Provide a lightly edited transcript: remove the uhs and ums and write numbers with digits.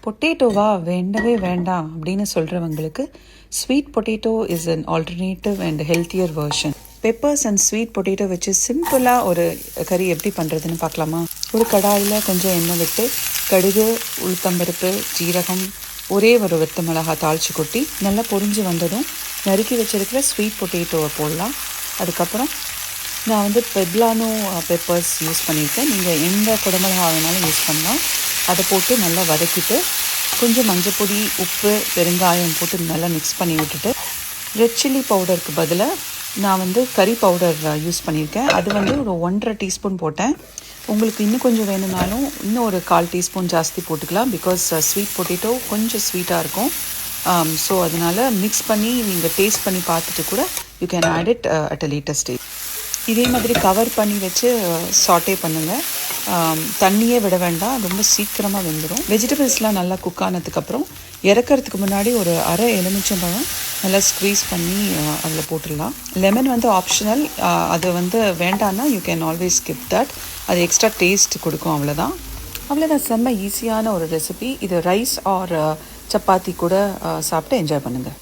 பொட்டேட்டோவா வேண்டவே வேண்டாம் அப்படின்னு சொல்கிறவங்களுக்கு sweet potato is an alternative and healthier version. Peppers and sweet potato வச்சு சிம்பிளாக ஒரு கறி எப்படி பண்ணுறதுன்னு பார்க்கலாமா? ஒரு கடாயில் கொஞ்சம் எண்ணெய் விட்டு கடுகு, உளுத்தம்பருப்பு, ஜீரகம், ஒரே ஒரு வெத்த மிளகாய் தாளித்து கொட்டி நல்லா பொரிஞ்சு வந்ததும் நறுக்கி வச்சிருக்கிற ஸ்வீட் பொட்டேட்டோவை போடலாம். அதுக்கப்புறம் நான் பெப்லானோ பெப்பர்ஸ் யூஸ் பண்ணியிருக்கேன். நீங்கள் எந்த குடமிளகா வேணாலும் யூஸ் பண்ணலாம். அதை போட்டு நல்லா வதக்கிட்டு கொஞ்சம் மஞ்சப்பொடி, உப்பு, பெருங்காயம் போட்டு நல்லா மிக்ஸ் பண்ணி விட்டுட்டு ரெட் சில்லி பவுடருக்கு பதிலாக நான் கறி பவுடர் யூஸ் பண்ணியிருக்கேன். அது ஒரு 1.5 டீஸ்பூன் போட்டேன். உங்களுக்கு இன்னும் கொஞ்சம் வேணும்னாலும் இன்னும் ஒரு 1/4 டீஸ்பூன் ஜாஸ்தி போட்டுக்கலாம். பிகாஸ் ஸ்வீட் பொட்டேட்டோ கொஞ்சம் ஸ்வீட்டாக இருக்கும். ஸோ அதனால் மிக்ஸ் பண்ணி நீங்கள் டேஸ்ட் பண்ணி பார்த்துட்டு கூட you can add it at a later stage. இதே மாதிரி கவர் பண்ணி வச்சு சாட்டே பண்ணுங்கள். தண்ணியே விட வேண்டாம், ரொம்ப சீக்கிரமாக வெந்துடும். வெஜிடபிள்ஸ்லாம் நல்லா குக் ஆனதுக்கப்புறம் இறக்கிறதுக்கு முன்னாடி ஒரு அரை எலுமிச்சம்பழம் நல்லா ஸ்க்வீஸ் பண்ணி அதில் போட்டுடலாம். Lemon optional. அது வேண்டான்னா you can always skip that. அது எக்ஸ்ட்ரா டேஸ்ட் கொடுக்கும். அவ்வளோதான். செம்ம ஈஸியான ஒரு ரெசிபி. இது ரைஸ் ஆர் சப்பாத்தி கூட சாப்பிட்டு என்ஜாய் பண்ணுங்கள்.